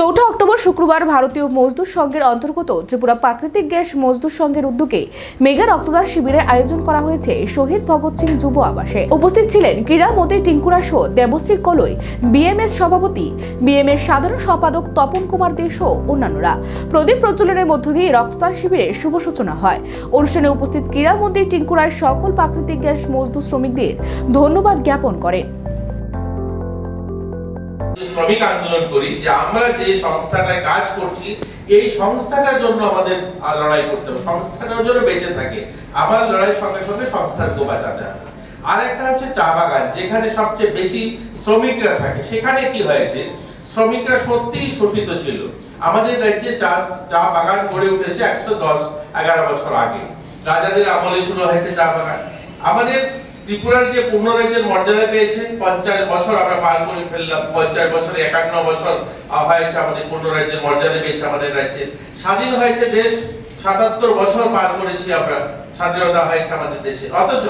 চৌঠা অক্টোবর শুক্রবার ভারতীয় মজদুর সংঘের অন্তর্গত ত্রিপুরা প্রাকৃতিক গ্যাস মজদুর সংঘের উদ্যোগে মেগা রক্তদান শিবিরের আয়োজন করা হয়েছে শহীদ ভগৎ সিং যুব আবাসে। উপস্থিত ছিলেন ক্রীড়ামন্ত্রী টিঙ্কুরা সহ দেবশ্রী কলই, বিএমএস সভাপতি, বিএমএস সাধারণ সম্পাদক তপন কুমার দে সহ অন্যান্যরা। প্রদীপ প্রজ্বলনের মধ্য দিয়ে রক্তদান শিবিরের শুভ সূচনা হয়। অনুষ্ঠানে উপস্থিত ক্রীড়ামন্ত্রী টিঙ্কুরাই সকল প্রাকৃতিক গ্যাস মজদুর শ্রমিকদের ধন্যবাদ জ্ঞাপন করেন। শ্রমিক আন্দোলন করি যে আমরা যে সংস্থাটায় কাজ করছি এই সংস্থাটার জন্য আমাদের লড়াই করতে হবে, সংস্থাটার জন্য বেঁচে থাকে। আমার লড়াইয়ের সঙ্গে সঙ্গে সংস্থাকে বাঁচাতে হবে। আর একটা হচ্ছে চা বাগান, যেখানে সবচেয়ে বেশি শ্রমিকরা থাকে। সেখানে কি হয়েছে, শ্রমিকরা সত্যিই শোষিত ছিল। আমাদের রাজ্যে চা বাগান গড়ে উঠেছে 110-11 বছর আগে, রাজাদের আমলে শুরু হয়েছে চা বাগান। আমাদের ত্রিপুরার যে পূর্ণ রাজ্যের মর্যাদা পেয়েছে 50 বছর আমরা পার করে ফেললাম। 50 বছরে 51 বছর হয়েছে আমাদের পূর্ণ রাজ্যের মর্যাদা পেয়েছে আমাদের রাজ্যে। স্বাধীন হয়েছে দেশ, 77 বছর পার করেছি আমরা, স্বাধীনতা হয়েছে আমাদের দেশে। অথচ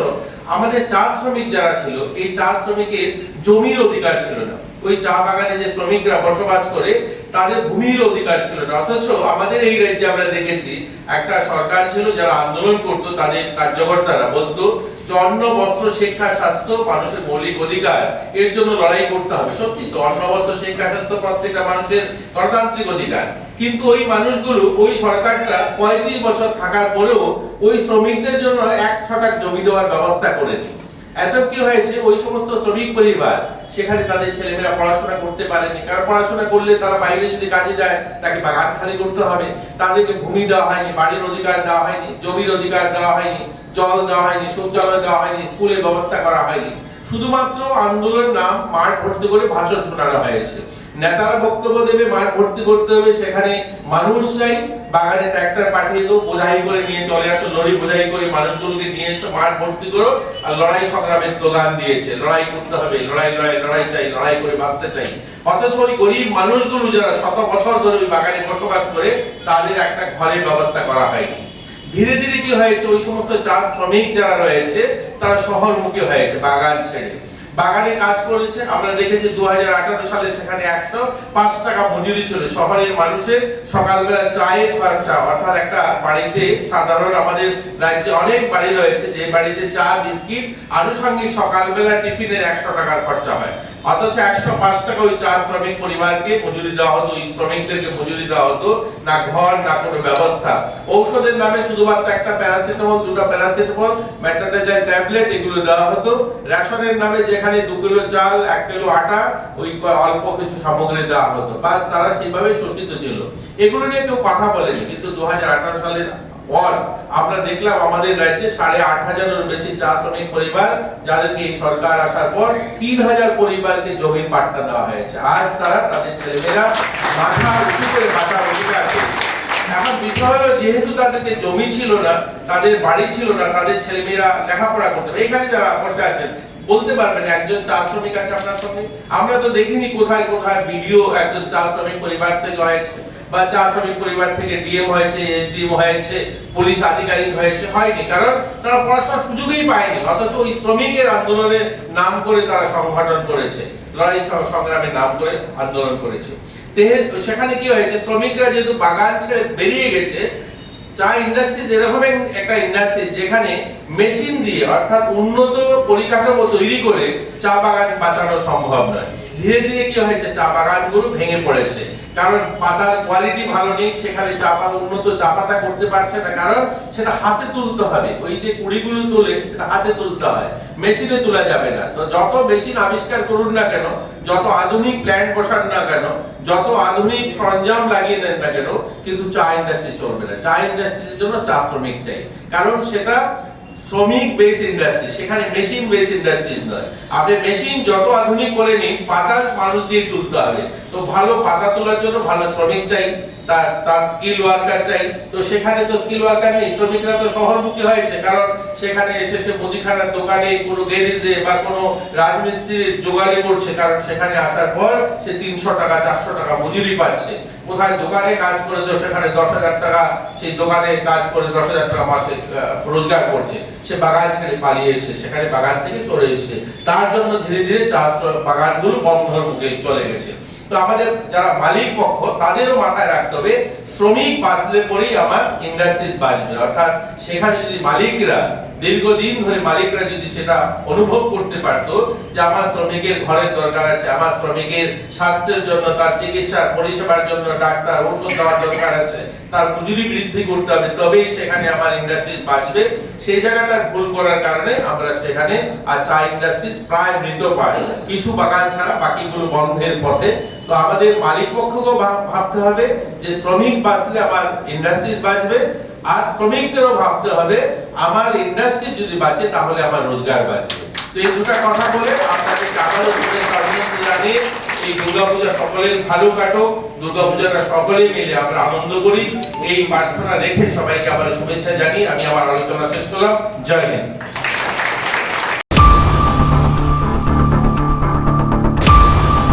আমাদের চা শ্রমিক যারা ছিল, এই চা শ্রমিকের জমির অধিকার ছিল না। ওই চা বাগানে যে শ্রমিকরা বসবাস করে তাদের ভূমির অধিকার ছিল না। অথচ আমাদের এই রাজ্যে আমরা দেখেছি একটা সরকার ছিল যারা আন্দোলন করতো, তাদের কার্যকর্তারা বলতো যে অন্ন, বস্ত্র, শিক্ষা, স্বাস্থ্য মানুষের মৌলিক অধিকার, এর জন্য লড়াই করতে হবে। সত্যি তো, অন্ন, বস্ত্র, শিক্ষা, স্বাস্থ্য প্রত্যেকটা মানুষের গণতান্ত্রিক অধিকার। কিন্তু ওই মানুষগুলো, ওই সরকারটা 35 বছর থাকার পরেও ওই শ্রমিকদের জন্য 1 ছটাক জমি দেওয়ার ব্যবস্থা করেনি। এত কি হয়েছে, ওই সমস্ত শ্রমিক পরিবার সেখানে তাদের ছেলেমেয়েরা পড়াশোনা করতে পারেনি। কারণ পড়াশোনা করলে তারা বাইরে যদি কাজে যায় তাকে বাগান খালি করতে হবে। তাদেরকে ভূমি দেওয়া হয়নি, বাড়ির অধিকার দেওয়া হয়নি, জমির অধিকার দেওয়া হয়নি, জল দেওয়া হয়নি, শৌচালয় দেওয়া হয়নি, স্কুলের ব্যবস্থা করা হয়নি। শুধুমাত্র আন্দোলন নাম মাঠ ভর্তি করে ভাষণ শোনানো হয়েছে। নেতারা বক্তব্য দেবে, মাঠ ভর্তি করতে হবে, সেখানে মানুষ চাই, বাগানে ট্রাক্টর পাঠিয়ে দাও, বোঝাই করে নিয়ে চলে আসো, লরি বোঝাই করে মানুষগুলোকে নিয়ে এসো, মাঠ ভর্তি করো। আর লড়াই সংগ্রামের স্লোগান দিয়েছে, লড়াই করতে হবে, লড়াই লড়াই লড়াই চাই, লড়াই করে বাঁচতে চাই। অথচ ওই গরিব মানুষগুলো যারা শত বছর ধরে ওই বাগানে বসবাস করে, তাদের একটা ঘরের ব্যবস্থা করা হয়নি। ধীরে ধীরে কি হয়েছে, ওই সমস্ত চা শ্রমিক যারা রয়েছে তারা শহরমুখী হয়েছে, বাগান ছেড়ে বাগানে কাজ করেছে। আমরা দেখেছি 2018 সালে সেখানে 105 টাকা মজুরি ছিল। শহরের মানুষের সকালবেলা চায়ের খরচা, অর্থাৎ একটা বাড়িতে, সাধারণ আমাদের রাজ্যে অনেক বাড়ি রয়েছে যে বাড়িতে চা, বিস্কিট, আনুষঙ্গিক সকালবেলা টিফিনের 100 টাকার খরচা হয়। অথচ 105 টাকা ওই চা শ্রমিক পরিবারকে মজুরি দেওয়া হতো, ওই শ্রমিকদেরকে মজুরি দেওয়া হতো। না ঘর, না কোনো ব্যবস্থা। ঔষধের নামে শুধুমাত্র একটা প্যারাসিটামল, 2টা প্যারাসিটামল, মেট্রোডেজাইন ট্যাবলেট এগুলো দেওয়া হতো। রেশনের নামে যেখানে 2 কিলো চাল, 1 কিলো আটা, ওই অল্প কিছু সামগ্রী দেওয়া হতো। বাস, তারা সেইভাবে শোষিত ছিল। এগুলো নিয়ে কেউ কথা বলেনি। কিন্তু 2018 সালের পর আমরা দেখলাম আমাদের রাজ্যে 8,500-এর বেশি চা শ্রমিক পরিবার, যাদেরকে এই সরকার আসার পর 3,000 পরিবারকে জমির পাট্টা দেওয়া হয়েছে। আজ তারা, তাদের ছেলেমেয়েরা মাথা উঁচু করে বাঁচার অধিকার পেয়েছে। এখন বিষয় হলো, যেহেতু তাদেরকে জমি ছিল না, তাদের বাড়ি ছিল না, তাদের ছেলেমেয়েরা লেখাপড়া করতে হবে। এখানে যারা বসে আছেন বলতে পারবেন একজন চা শ্রমিক আছে আপনার সঙ্গে? আমরা তো দেখিনি কোথায় কোথায় ভিডিও একজন চা শ্রমিক পরিবার থেকে হয়েছে, বা চা শ্রমিক পরিবার থেকে ডিএম হয়েছে, এসডিএম হয়েছে, পুলিশ আধিকারিক হয়েছে। হয়নি, কারণ তারা পড়াশোনার সুযোগই পায়নি। অথচ ওই শ্রমিকের আন্দোলনের নাম করে তারা সংগঠন করেছে, লড়াই সংগ্রামের নাম করে আন্দোলন করেছে। সেখানে কি হয়েছে, শ্রমিকরা যেহেতু বাগান ছেড়ে বেরিয়ে গেছে, চা ইন্ডাস্ট্রিজ এরকম একটা ইন্ডাস্ট্রি যেখানে মেশিন দিয়ে, অর্থাৎ উন্নত পরিকাঠামো তৈরি করে চা বাগান বাঁচানো সম্ভব নয়। ধীরে ধীরে কি হয়েছে, চা বাগানগুলো ভেঙে পড়েছে। কারণ পাতার কোয়ালিটি ভালো নেই, সেখানে চা পাতা, উন্নত চা পাতা করতে পারছে না। কারণ সেটা হাতে তুলতে হবে, ওই যে কুড়িগুলো তোলে সেটা হাতে তুলতে হয়, মেশিনে তোলা যাবে না। তো যত মেশিন আবিষ্কার করুন না কেন, যত আধুনিক প্ল্যান্ট বসান না কেন, যত আধুনিক সরঞ্জাম লাগিয়ে নেন না কেন, কিন্তু চা ইন্ডাস্ট্রি চলবে না। চা ইন্ডাস্ট্রির জন্য চা শ্রমিক চাই, কারণ সেটা শ্রমিক বেস ইন্ডাস্ট্রি, সেখানে মেশিন বেস ইন্ডাস্ট্রিজ নয়। আপনি মেশিন যত আধুনিক করে নিন, পাতা মানুষ দিয়ে তুলতে হবে। তো ভালো পাতা তোলার জন্য ভালো শ্রমিক চাই, তার স্কিল ওয়ার্কার চাই। তো সেখানে তো স্কিল ওয়ার্কার নেই, শ্রমিকরা তো শহরমুখী হয়েছে। কারণ সেখানে এসে সে মুদিখানার দোকানে, কোনো গ্যারেজে বা কোনো রাজমিস্ত্রির জোগাড়ি করছে। কারণ সেখানে আসার পর সে 300 টাকা, 400 টাকা মজুরি পাচ্ছে। কোথায় দোকানে কাজ করে তো সেখানে 10,000 টাকা, সেই দোকানে কাজ করে 10,000 টাকা মাসে রোজগার করছে। সে বাগান ছেড়ে পালিয়ে এসে, সেখানে বাগান থেকে সরে এসে, তার জন্য ধীরে ধীরে চা বাগানগুলো বন্ধের মুখে চলে গেছে। তো আমাদের যারা মালিক পক্ষ তাদেরও মাথায় রাখতে হবে শ্রমিক বাঁচলে পরেই আমার ইন্ডাস্ট্রিজ বাঁচবে। অর্থাৎ সেখানে যদি মালিকরা দীর্ঘদিন ধরে মালিকরা যদি সেটা অনুভব করতে পারতো যে আমার শ্রমিকের ঘরের দরকার আছে, আমার শ্রমিকের স্বাস্থ্যের জন্য, তার চিকিৎসার পরিষেবার জন্য ডাক্তার ওষুধ দেওয়ার দরকার আছে, তার মজুরি বৃদ্ধি করতে হবে, তবেই সেখানে আমার ইন্ডাস্ট্রিজ বাঁচবে। সেই জায়গাটা ভুল করার কারণে আমরা সেখানে আর চা ইন্ডাস্ট্রিজ প্রায় মৃত পায়, কিছু বাগান ছাড়া বাকিগুলো বন্ধের পথে। তো আমাদের মালিক পক্ষকেও ভাবতে হবে যে শ্রমিক বাঁচলে আমার ইন্ডাস্ট্রিজ বাঁচবে, আর শ্রমিকদেরও ভাবতে হবে আমার ইন্ডাস্ট্রি যদি বাঁচে তাহলে আমার রোজগার বাঁচবে। তো এই দুটো কথা বলে আপনাদেরকে আবারও শুভেচ্ছা জানিয়ে এই দুর্গাপূজা সকলের ভালো কাটুক, দুর্গাপূজাটা সকলেই মিলে আমরা আনন্দ করি, এই প্রার্থনা রেখে সবাইকে আবার শুভেচ্ছা জানিয়ে আমি আমার আলোচনা শেষ করলাম। জয় হিন্দ।